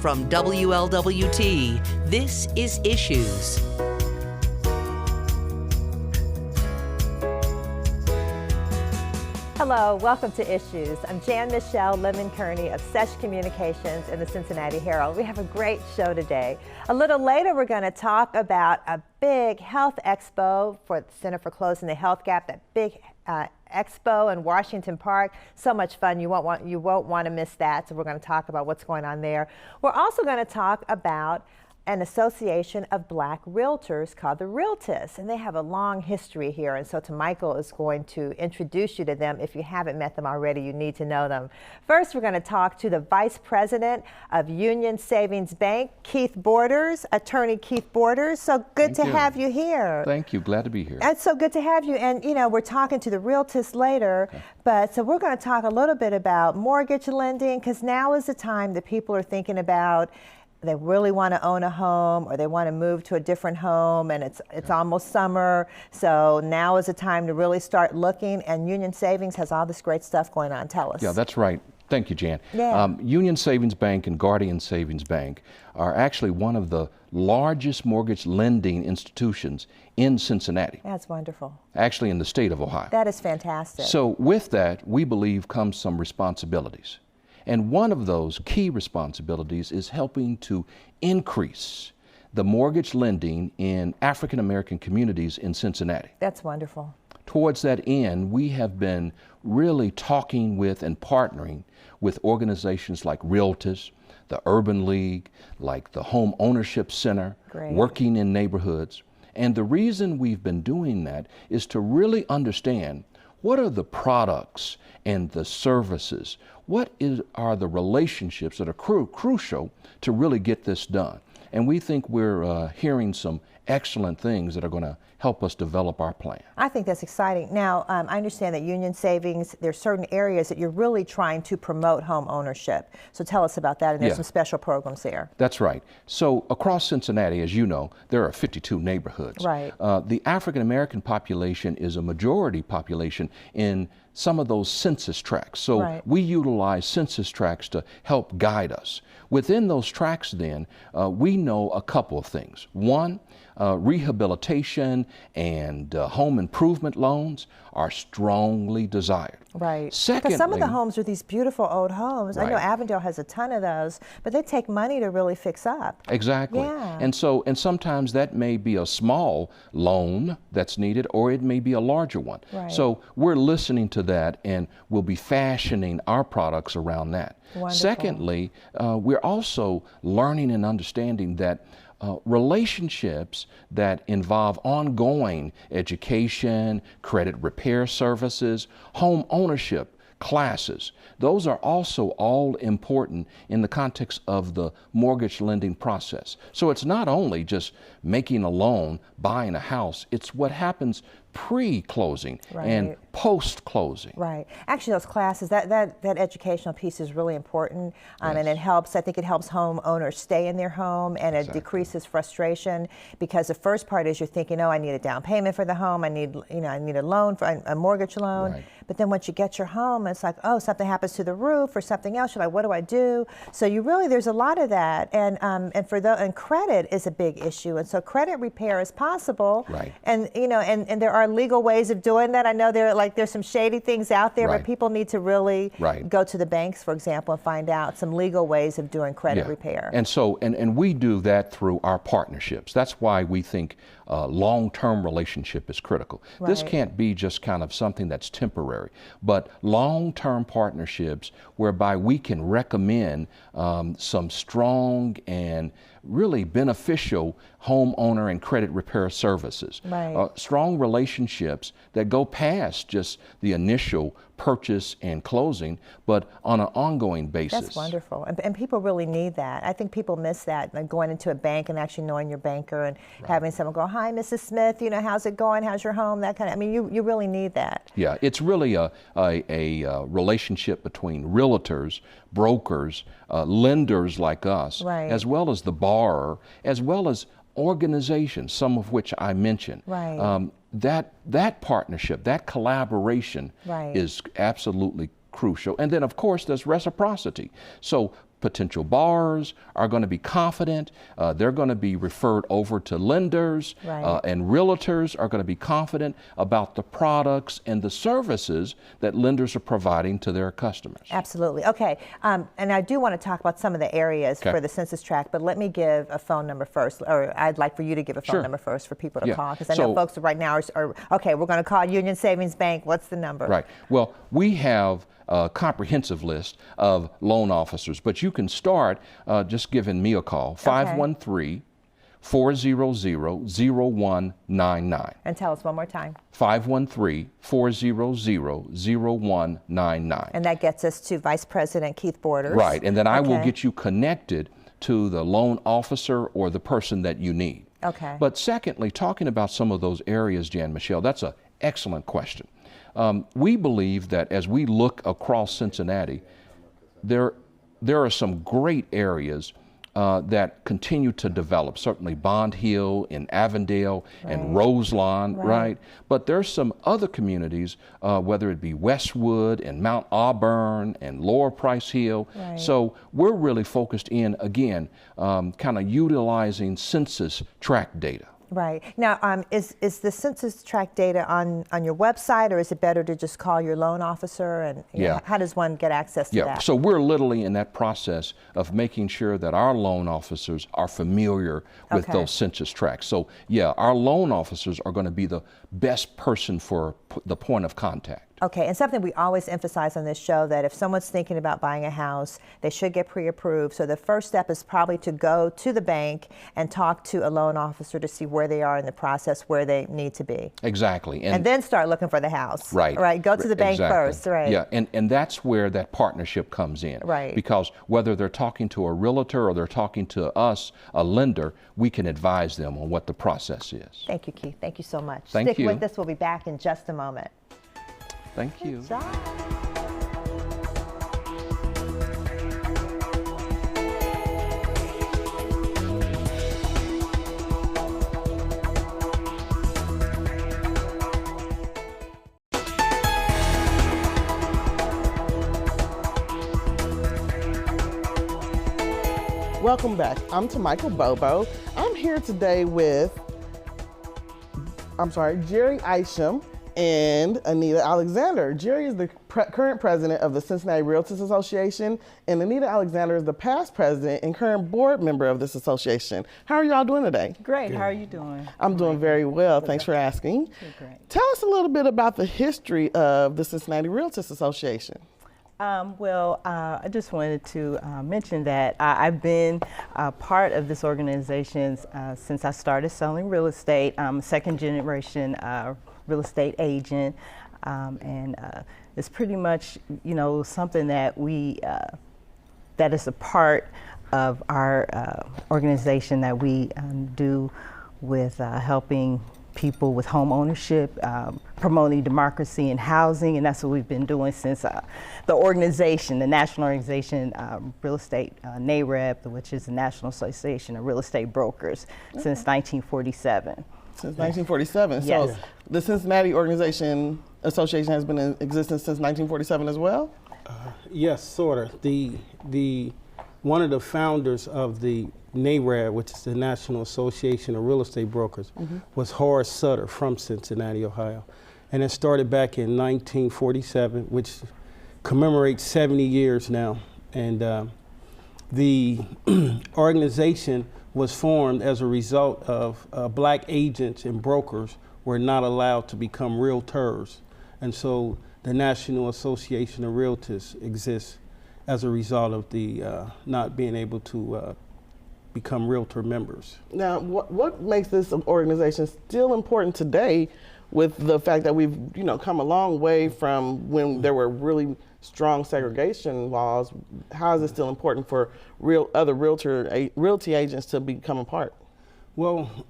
From WLWT, this is Issues. Hello, welcome to Issues. I'm Jan-Michele Lemon Kearney of SESH Communications in the Cincinnati Herald. We have a great show today. A little later, we're going to talk about a big health expo for the Center for Closing the Health Gap, that big expo in Washington Park. So much fun. You won't want to miss that. So we're going to talk about what's going on there. We're also going to talk about an association of black realtors called the Realist, and they have a long history here, and so Michael is going to introduce you to them. If you haven't met them already, you need to know them. First, we're going to talk to the Vice President of Union Savings Bank, Keith Borders, Attorney Keith Borders. So good to have you here. Thank you. Glad to be here. It's so good to have you. And you know, we're talking to the Realist later, but so we're going to talk a little bit about mortgage lending, because now is the time that people are thinking about they really want to own a home, or they want to move to a different home, and it's almost summer, so now is the time to really start looking, and Union Savings has all this great stuff going on. Tell us. Yeah, that's right. Thank you, Jan. Yeah. Union Savings Bank and Guardian Savings Bank are actually one of the largest mortgage lending institutions in Cincinnati. That's wonderful. Actually in the state of Ohio. That is fantastic. So with that, we believe comes some responsibilities. And one of those key responsibilities is helping to increase the mortgage lending in African American communities in Cincinnati. That's wonderful. Towards that end, we have been really talking with and partnering with organizations like Realtors, the Urban League, like the Home Ownership Center, working in neighborhoods. And the reason we've been doing that is to really understand what are the products and the services, are the relationships that are crucial to really get this done. And we think we're hearing some excellent things that are going to help us develop our plan. I think that's exciting. Now, I understand that Union Savings, there's certain areas that you're really trying to promote home ownership. So tell us about that, and there's some special programs there. That's right. So across Cincinnati, as you know, there are 52 neighborhoods. Right. The African American population is a majority population in some of those census tracts. So we utilize census tracts to help guide us. Within those tracts then, we know a couple of things. One, rehabilitation and home improvement loans are strongly desired. Right. Secondly, because some of the homes are these beautiful old homes. Right. I know Avondale has a ton of those, but they take money to really fix up. Exactly. Yeah. And sometimes that may be a small loan that's needed, or it may be a larger one. Right. So we're listening to that, and we'll be fashioning our products around that. Wonderful. Secondly, we're also learning and understanding that relationships that involve ongoing education, credit repair services, home ownership classes, those are also all important in the context of the mortgage lending process. So it's not only just making a loan, buying a house, it's what happens pre-closing and post-closing. Right. Actually, those classes, that educational piece is really important, and it helps. I think it helps homeowners stay in their home, and it decreases frustration, because the first part is you're thinking, oh, I need a down payment for the home, I need a loan for a mortgage loan. Right. But then once you get your home, it's like, oh, something happens to the roof or something else. You're like, what do I do? So there's a lot of that, and credit is a big issue, and so credit repair is possible. Right. And and there are legal ways of doing that. I know there's some shady things out there, but people need to really go to the banks, for example, and find out some legal ways of doing credit repair. And so, and we do that through our partnerships. That's why we think long-term relationship is critical. This can't be just kind of something that's temporary, but long-term partnerships whereby we can recommend some strong and really beneficial homeowner and credit repair services. Strong relationships that go past just the initial purchase and closing, but on an ongoing basis. That's wonderful. And people really need that. I think people miss that, like going into a bank and actually knowing your banker and having someone go, hi, Mrs. Smith, how's it going? How's your home? That kind of, you really need that. Yeah, it's really a relationship between realtors, brokers, lenders like us, as well as the borrower, as well as organizations, some of which I mentioned. That partnership, that collaboration is absolutely crucial. And then, of course, there's reciprocity. So potential borrowers are going to be confident. They're going to be referred over to lenders, and realtors are going to be confident about the products and the services that lenders are providing to their customers. Absolutely. Okay. And I do want to talk about some of the areas for the census tract, but let me give a phone number first, or I'd like for you to give a phone number first for people to call, because I know folks right now are, okay, we're going to call Union Savings Bank. What's the number? Right. Well, we have a comprehensive list of loan officers, but you can start just giving me a call, 513-400-0199. And tell us one more time. 513-400-0199. And that gets us to Vice President Keith Borders. Right, and then I will get you connected to the loan officer or the person that you need. Okay. But secondly, talking about some of those areas, Jan-Michele, that's an excellent question. We believe that as we look across Cincinnati, there are some great areas that continue to develop, certainly Bond Hill in Avondale and Roselawn, right? But there's some other communities, whether it be Westwood and Mount Auburn and Lower Price Hill. So we're really focused in, again, kind of utilizing census tract data. Right. Now, is the census tract data on your website, or is it better to just call your loan officer? And how does one get access to that? So we're literally in that process of making sure that our loan officers are familiar with those census tracts. So our loan officers are going to be the best person for the point of contact. Okay, and something we always emphasize on this show, that if someone's thinking about buying a house, they should get pre-approved. So the first step is probably to go to the bank and talk to a loan officer to see where they are in the process, where they need to be. Exactly. And then start looking for the house. Right. Right, go to the bank first, right. Yeah, and that's where that partnership comes in. Right. Because whether they're talking to a realtor or they're talking to us, a lender, we can advise them on what the process is. Thank you, Keith. Thank you so much. Thank you. Stick with us. We'll be back in just a moment. Thank you. Good job. Welcome back. I'm Michael Bobo. I'm here today with, Jerry Isham and Anita Alexander. Jerry is the current president of the Cincinnati Realtors Association, and Anita Alexander is the past president and current board member of this association. How are y'all doing today? Great. How are you doing? I'm doing very well. Thanks for asking. Great. Tell us a little bit about the history of the Cincinnati Realtors Association. I just wanted to mention that I've been part of this organization since I started selling real estate. I'm a second generation real estate agent, and it's pretty much, something that that is a part of our organization that we do with helping people with home ownership, promoting democracy in housing, and that's what we've been doing since the organization, the national organization, Real Estate NAREB, which is the National Association of Real Estate Brokers, since 1947. Since 1947. Yes. So the Cincinnati Association has been in existence since 1947 as well? Yes, sort of. One of the founders of the NAREB, which is the National Association of Real Estate Brokers, was Horace Sutter from Cincinnati, Ohio. And it started back in 1947, which commemorates 70 years now. And the organization was formed as a result of black agents and brokers were not allowed to become realtors. And so the National Association of Realtors exists as a result of the not being able to become realtor members. Now, what makes this organization still important today, with the fact that we've come a long way from when there were really strong segregation laws? How is it still important for other realty agents to become a part? Well,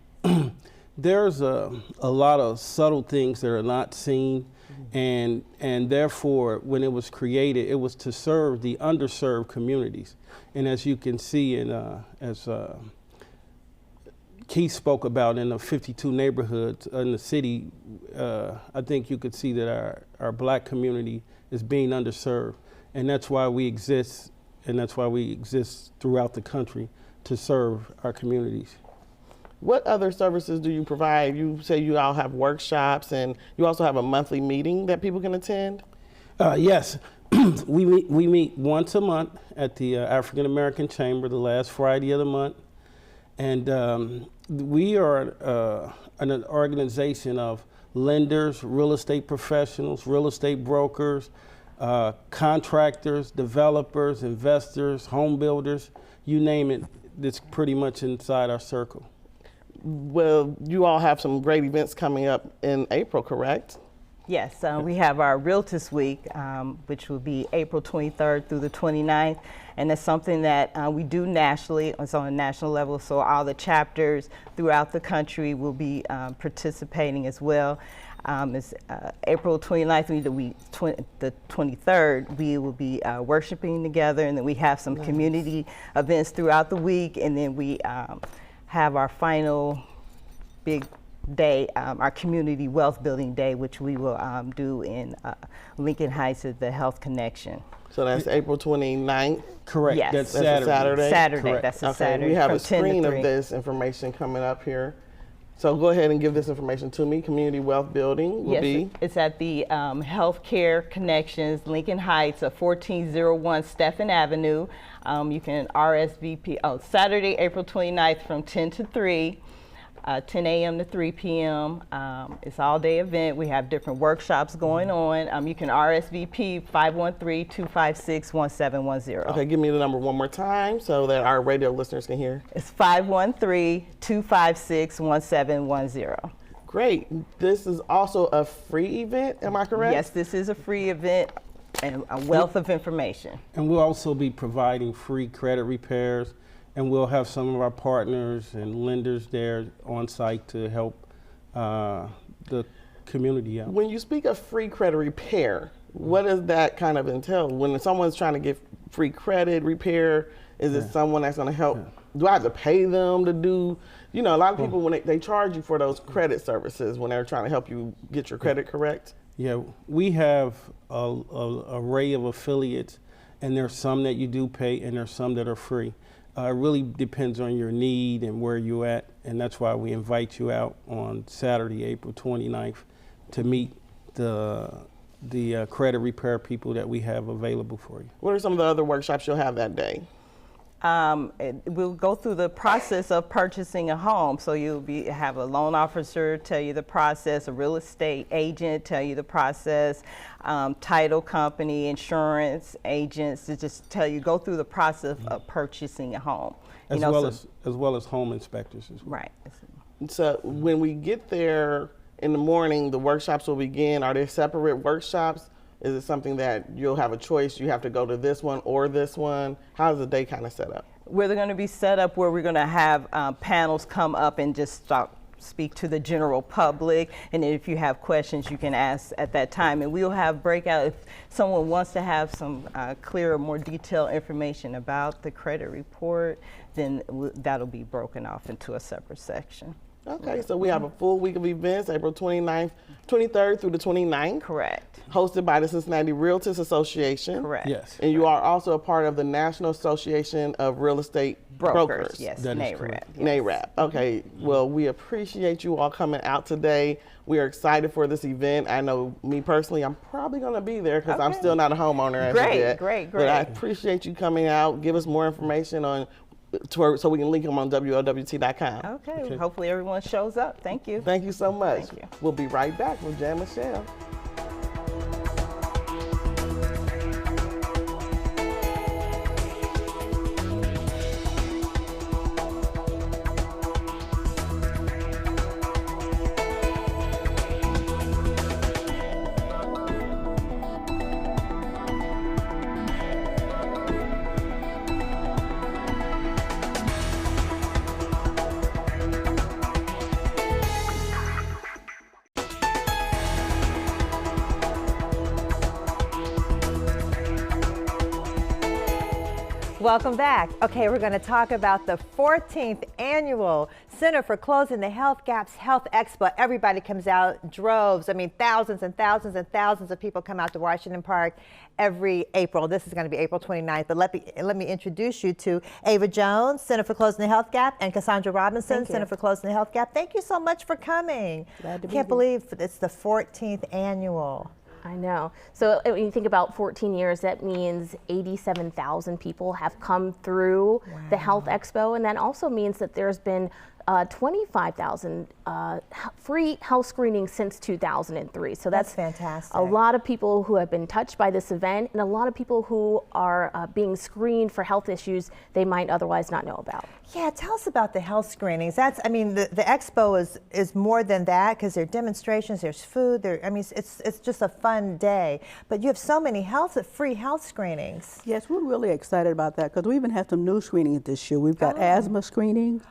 there's a lot of subtle things that are not seen. And therefore, when it was created, it was to serve the underserved communities. And as you can see, as Keith spoke about, in the 52 neighborhoods in the city, I think you could see that our black community is being underserved. And that's why we exist and that's why we exist throughout the country to serve our communities. What other services do you provide? You say you all have workshops, and you also have a monthly meeting that people can attend? Yes, we meet once a month at the African American Chamber, the last Friday of the month. And we are an organization of lenders, real estate professionals, real estate brokers, contractors, developers, investors, home builders, you name it, it's pretty much inside our circle. Well, you all have some great events coming up in April, correct? Yes, we have our Realtist Week, which will be April 23rd through the 29th, and that's something that we do nationally. It's on a national level, so all the chapters throughout the country will be participating as well. It's April 29th, the 23rd, we will be worshiping together, and then we have some community events throughout the week, and then we have our final big day, our community wealth building day, which we will do in Lincoln Heights at the Health Connection. So that's April 29th? Correct. Yes. That's That's Saturday. a Saturday? Saturday, Correct. that's a Okay, Saturday. we have from a 10 to screen of 3. this information coming up here. So go ahead and give this information to me. Community Wealth Building will Yes, be? it's at the Healthcare Connections, Lincoln Heights, 1401 Stephen Avenue. You can RSVP, Saturday, April 29th from 10 to 3. 10 a.m. to 3 p.m. It's all day event. We have different workshops going on. You can RSVP 513-256-1710. Okay, give me the number one more time so that our radio listeners can hear. It's 513-256-1710. Great. This is also a free event, am I correct? Yes, this is a free event and a wealth of information. And we'll also be providing free credit repairs, and we'll have some of our partners and lenders there on site to help the community out. When you speak of free credit repair, what does that kind of entail? When someone's trying to get free credit repair, is it someone that's going to help? Do I have to pay them to do, a lot of people, when they charge you for those credit services when they're trying to help you get your credit correct? Yeah, we have a array of affiliates, and there's some that you do pay and there's some that are free. It really depends on your need and where you're at, and that's why we invite you out on Saturday, April 29th, to meet the credit repair people that we have available for you. What are some of the other workshops you'll have that day? We'll go through the process of purchasing a home. So you'll have a loan officer tell you the process, a real estate agent tell you the process, title company, insurance agents to just go through the process of purchasing a home. As well as home inspectors as well. Right. So when we get there in the morning, the workshops will begin. Are there separate workshops? Is it something that you'll have a choice? You have to go to this one or this one? How is the day kind of set up? We're going to be set up where we're going to have panels come up and just speak to the general public. And if you have questions, you can ask at that time. And we'll have breakout. If someone wants to have some clearer, more detailed information about the credit report, then that'll be broken off into a separate section. Okay, so we have a full week of events, April 23rd through the 29th. Correct. Hosted by the Cincinnati Realtors Association. Correct. Yes. And you are also a part of the National Association of Real Estate Brokers. Yes, That is NAREB. correct. Yes. NAREB. Okay, well, we appreciate you all coming out today. We are excited for this event. I know me personally, I'm probably going to be there because I'm Okay. still not a homeowner as of Great, yet. great, But I great. appreciate you coming out. Give us more information so we can link them on WLWT.com. Okay. Hopefully everyone shows up. Thank you. Thank you so much. Thank you. We'll be right back with Jan-Michele. Welcome back. Okay, we're going to talk about the 14th annual Center for Closing the Health Gaps Health Expo. Everybody comes out, droves. I mean, thousands and thousands and thousands of people come out to Washington Park every April. This is going to be April 29th. But let me introduce you to Ava Jones, Center for Closing the Health Gap, and Cassandra Robinson, Center for Closing the Health Gap. Thank you so much for coming. Glad to be Can't believe it's the 14th annual. I know. So when you think about 14 years, that means 87,000 people have come through the Health Expo, and that also means that there's been 25,000 free health screenings since 2003. So that's fantastic. A lot of people who have been touched by this event, and a lot of people who are being screened for health issues they might otherwise not know about. Yeah, tell us about the health screenings. That's, I mean, the expo is more than that, because there are demonstrations, there's food, I mean, it's just a fun day. But you have so many free health screenings. Yes, we're really excited about that, because we even have some new screenings this year. We've got asthma screening,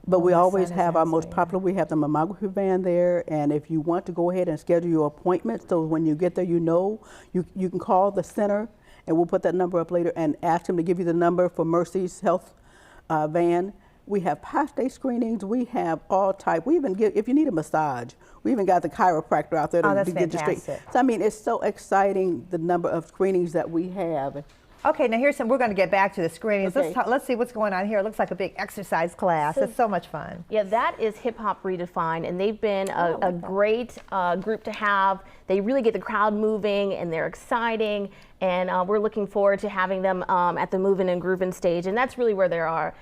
but we always have our most popular. We have the mammography van there, and if you want to go ahead and schedule your appointment, so when you get there, you can call the center, and we'll put that number up later, and ask them to give you the number for Mercy's health van. We have prostate screenings. We have all type. We even give, if you need a massage, we even got the chiropractor out there to get you straight. So I mean, it's so exciting, the number of screenings that we have. Okay, now we're going to get back to the screenings. Okay. Let's see what's going on here. It looks like a big exercise class. It's so much fun. Yeah, that is Hip Hop Redefined, and they've been a great group to have. They really get the crowd moving, and they're exciting, and we're looking forward to having them at the Movin' and Groovin' stage, and that's really where they are.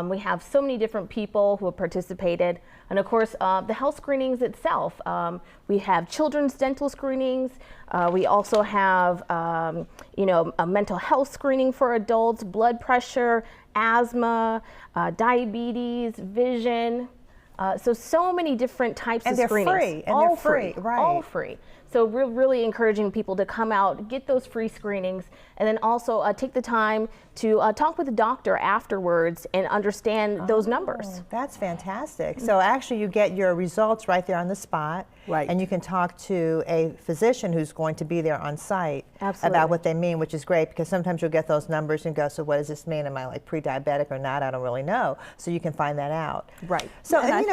We have so many different people who have participated, and of course the health screenings itself. We have children's dental screenings. We also have a mental health screening for adults, blood pressure, asthma, diabetes, vision. So many different types of screenings. Free. And they're free, right? All free. So we're really encouraging people to come out, get those free screenings, and then also take the time to talk with the doctor afterwards and understand those numbers. That's fantastic. So actually you get your results right there on the spot. Right. And you can talk to a physician who's going to be there on site about what they mean, which is great, because sometimes you'll get those numbers and go, so what does this mean? Am I like pre-diabetic or not? I don't really know. So you can find that out. Right. So, and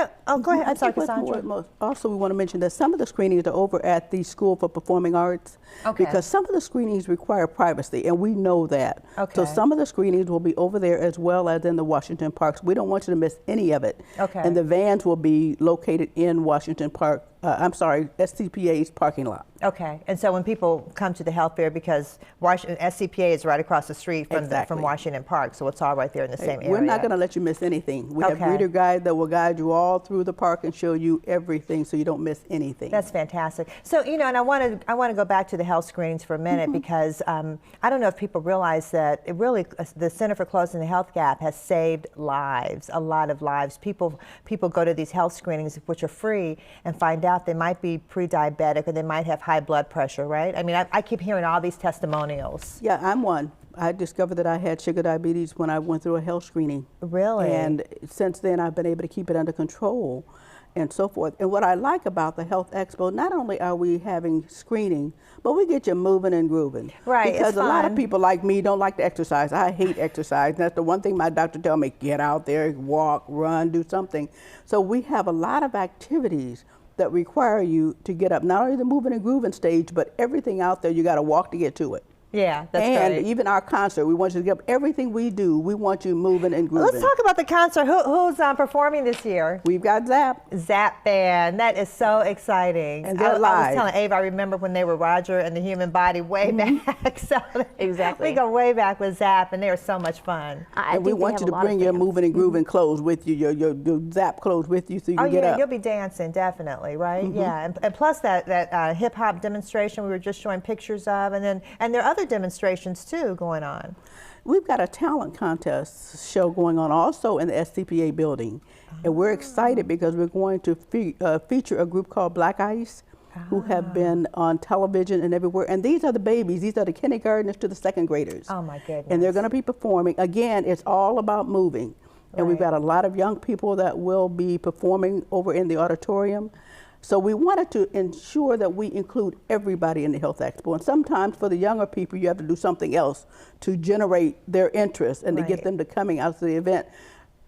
go ahead. I'm sorry, Cassandra. Also, we want to mention that some of the screenings are over at the School for Performing Arts, because some of the screenings require privacy, and we know that. So some of the screenings will be over there as well as in the Washington Parks. We don't want you to miss any of it. And the vans will be located in Washington Park. SCPA's parking lot. Okay, and so when people come to the health fair, because SCPA is right across the street from Washington Park, so it's all right there in the same area. We're not going to let you miss anything. We have reader guides that will guide you all through the park and show you everything, so you don't miss anything. That's fantastic. So and I want to go back to the health screenings for a minute, because I don't know if people realize that the Center for Closing the Health Gap has saved lives, a lot of lives. People go to these health screenings, which are free, and find out they might be pre-diabetic or they might have high blood pressure, right? I mean, I keep hearing all these testimonials. Yeah, I'm one. I discovered that I had sugar diabetes when I went through a health screening. Really? And since then, I've been able to keep it under control and so forth. And what I like about the Health Expo, not only are we having screening, but we get you moving and grooving. Right, because a lot of people like me don't like to exercise. I hate exercise. That's the one thing my doctor tells me, get out there, walk, run, do something. So we have a lot of activities that require you to get up, not only the moving and grooving stage, but everything out there, you got to walk to get to it. Yeah, that's and great. Even our concert, we want you to get up. Everything we do, we want you moving and grooving. Let's talk about the concert. Who's performing this year? We've got Zap. Zap Band. That is so exciting. And they're live. I was telling Ava, I remember when they were Roger and the Human Body way back. So exactly. We go way back with Zap, and they are so much fun. And we want you to bring your moving and grooving clothes with you, your Zap clothes with you, so you can get up. You'll be dancing, definitely, right? Yeah, and plus that hip hop demonstration we were just showing pictures of, and there are other demonstrations too going on. We've got a talent contest show going on also in the SCPA building. And we're excited because we're going to feature a group called Black Ice, who have been on television and everywhere. And these are the babies. These are the kindergartners to the second graders. Oh my goodness. And they're going to be performing. Again, it's all about moving. And we've got a lot of young people that will be performing over in the auditorium. So we wanted to ensure that we include everybody in the Health Expo. And sometimes for the younger people, you have to do something else to generate their interest and to get them to coming out to the event.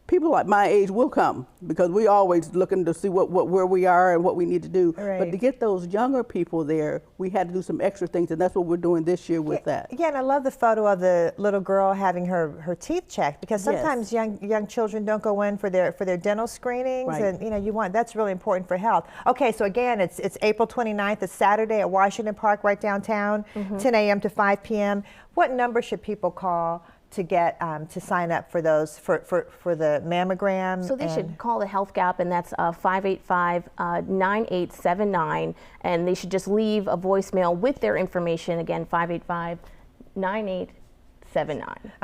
People like my age will come because we always looking to see where we are and what we need to do. But to get those younger people there, we had to do some extra things, and that's what we're doing this year with that. Yeah, and I love the photo of the little girl having her teeth checked, because sometimes young children don't go in for their dental screenings, and that's really important for health. Okay, so again, it's April 29th, it's Saturday at Washington Park, right downtown, 10 a.m. to 5 p.m. What number should people call to get to sign up for those for the mammogram? So they should call the Health Gap, and that's 585-9879, and they should just leave a voicemail with their information. Again, 585-9879.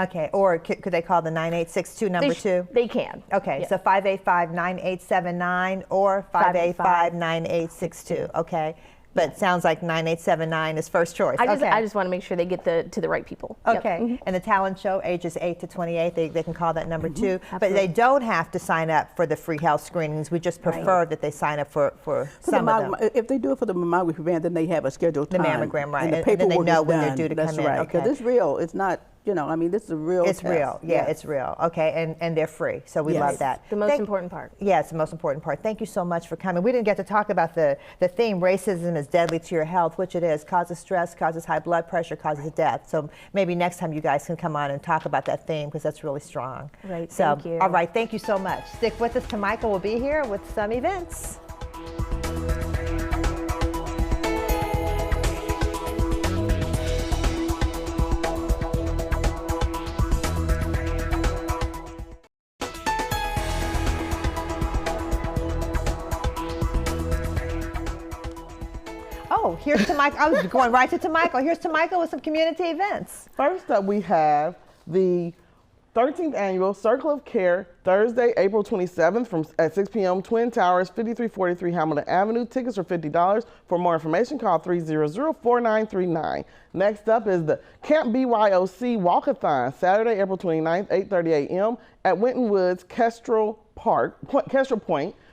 Okay, or could they call the 9862 number too? They can. Okay, so 585-9879 or 585-9862. Okay. But it sounds like 9879 is first choice. I just want to make sure they get to the right people. Okay. And the talent show, ages 8 to 28, they can call that number too. Absolutely. But they don't have to sign up for the free health screenings. We just prefer that they sign up for some of them. If they do it for the mammography van, then they have a scheduled time. The mammogram, right. And the paperwork then they know is when done. they're due to That's come in. right. Because it's real. It's not, this is a real It's test. real. Yeah, it's real. Okay, and they're free. So we love that. The most important part. Yeah, it's the most important part. Thank you so much for coming. We didn't get to talk about the theme, racism is deadly to your health, which it is. Causes stress, causes high blood pressure, causes death. So maybe next time you guys can come on and talk about that theme, because that's really strong. Right, so, thank you. All right, thank you so much. Stick with us. Michael will be here with some events. Oh, here's Michael. I was going right to Michael. Here's Michael with some community events. First up, we have the 13th annual Circle of Care, Thursday, April 27th at 6 p.m. Twin Towers, 5343 Hamilton Avenue. Tickets are $50. For more information, call 300-4939. Next up is the Camp BYOC Walkathon, Saturday, April 29th, 8:30 a.m. at Winton Woods, Kestrel Point.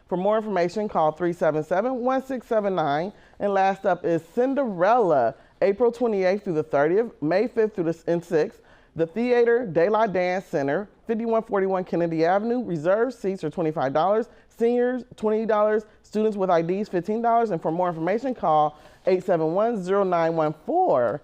For more information, call 377-1679. And last up is Cinderella, April 28th through the 30th, May 5th through the 6th. The Theater De La Dance Center, 5141 Kennedy Avenue. Reserved seats are $25. Seniors, $20. Students with IDs, $15. And for more information, call 871-0914.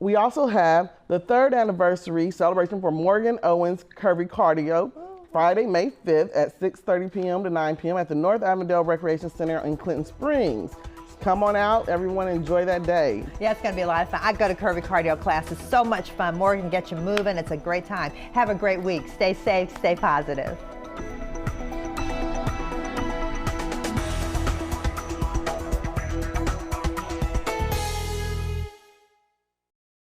We also have the 3rd anniversary celebration for Morgan Owens Curvy Cardio, Friday, May 5th at 6:30 p.m. to 9 p.m. at the North Avondale Recreation Center in Clinton Springs. Come on out, everyone, enjoy that day. Yeah, it's going to be a lot of fun. I go to Curvy Cardio class. It's so much fun. Morgan gets you moving. It's a great time. Have a great week. Stay safe, stay positive.